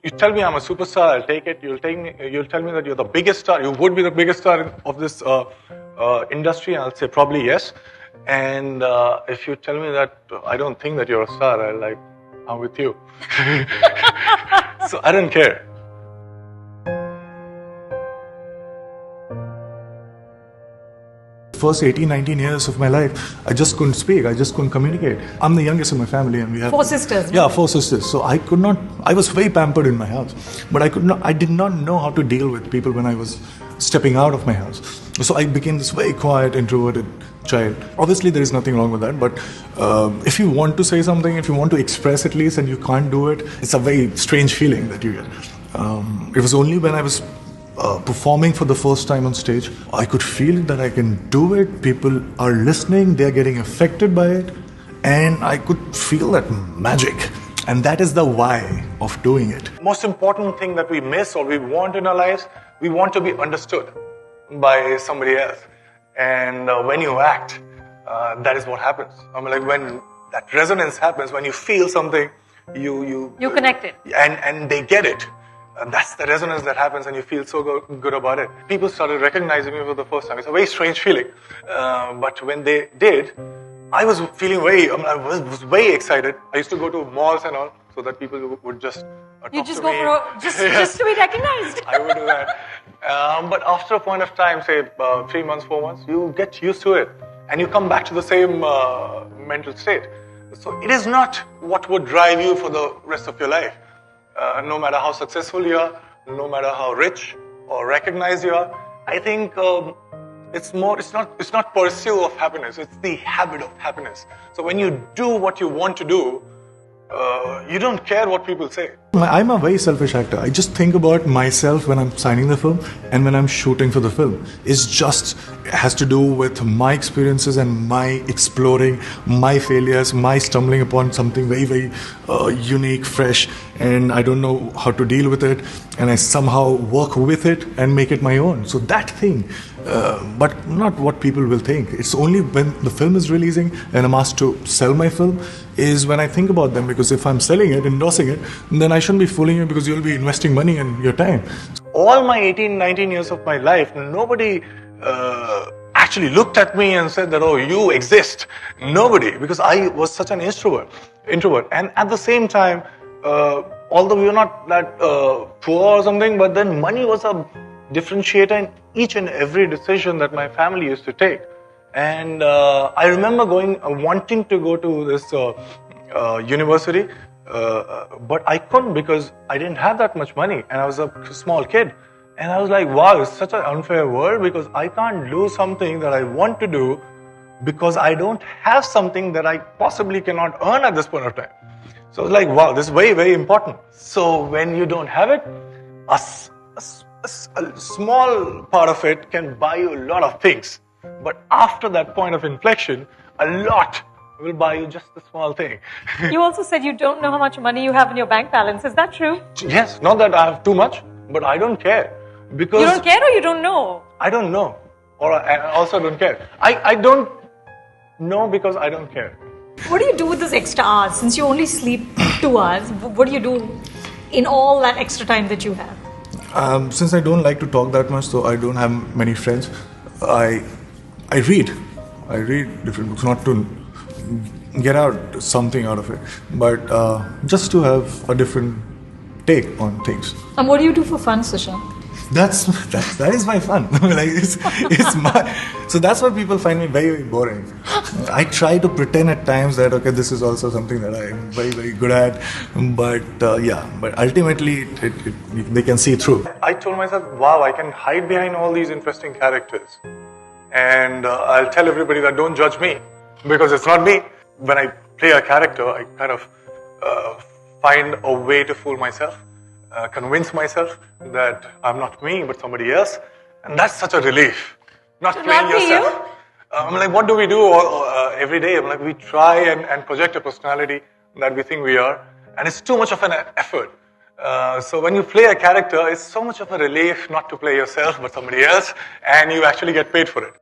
You tell me I'm a superstar, I'll take it. You'll tell me that you're the biggest star. You would be the biggest star of this industry. I'll say probably yes. And if you tell me that I don't think that you're a star, I'm with you. So I don't care. First 18, 19 years of my life, I just couldn't speak. I just couldn't communicate. I'm the youngest in my family, and we have 4 sisters. Yeah, 4 sisters. So I could not. I was very pampered in my house, but I did not know how to deal with people when I was stepping out of my house. So I became this very quiet, introverted child. Obviously, there is nothing wrong with that. But if you want to say something, if you want to express at least, and you can't do it, it's a very strange feeling that you get. It was only when I was performing for the first time on stage, I could feel that I can do it. People are listening, they're getting affected by it, and I could feel that magic. And that is the why of doing it. Most important thing that we miss or we want in our lives, we want to be understood by somebody else. And when you act, that is what happens. When that resonance happens, when you feel something, you connect it, and they get it. And that's the resonance that happens, and you feel so good about it. People started recognizing me for the first time. It's a very strange feeling. But when they did, I was feeling I was very excited. I used to go to malls and all, so that people would just talk to me. You just go just to be recognized. I would do that. But after a point of time, say 3 months, 4 months, you get used to it, and you come back to the same mental state. So it is not what would drive you for the rest of your life. No matter how successful you are, no matter how rich or recognized you are, I think it's not pursuit of happiness, it's the habit of happiness. So when you do what you want to do, you don't care what people say. I'm a very selfish actor. I just think about myself when I'm signing the film and when I'm shooting for the film. It has to do with my experiences and my exploring, my failures, my stumbling upon something very, very unique, fresh, and I don't know how to deal with it, and I somehow work with it and make it my own. So that thing, but not what people will think. It's only when the film is releasing and I'm asked to sell my film is when I think about them, because if I'm selling it, endorsing it, then I shouldn't be fooling you, because you'll be investing money and your time. All my 18, 19 years of my life, nobody actually looked at me and said that, oh, you exist. Nobody, because I was such an introvert. And at the same time, although we were not that poor or something, but then money was a differentiator in each and every decision that my family used to take. And I remember wanting to go to this university, but I couldn't because I didn't have that much money, and I was a small kid. And I was like, wow, it's such an unfair world, because I can't do something that I want to do because I don't have something that I possibly cannot earn at this point of time. So I was like, wow, this is very, very important. So when you don't have it, a small part of it can buy you a lot of things. But after that point of inflection, a lot will buy you just the small thing. You also said you don't know how much money you have in your bank balance. Is that true? Yes, not that I have too much, but I don't care. Because you don't care, or you don't know? I don't know. Or I also don't care. I don't know because I don't care. What do you do with those extra hours? Since you only sleep 2 hours, what do you do in all that extra time that you have? Since I don't like to talk that much, so I don't have many friends, I read. I read different books, not to get out something out of it, but just to have a different take on things. And what do you do for fun, Sushant? That is my fun. So that's why people find me very, very boring. I try to pretend at times that okay, this is also something that I am very, very good at, but but ultimately they can see through. I told myself, wow, I can hide behind all these interesting characters, and I'll tell everybody that don't judge me, because it's not me. When I play a character, I kind of find a way to fool myself. Convince myself that I'm not me, but somebody else. And that's such a relief. Not playing yourself. I'm like, what do we do every day? I'm like, we try and project a personality that we think we are. And it's too much of an effort. So when you play a character, it's so much of a relief not to play yourself, but somebody else. And you actually get paid for it.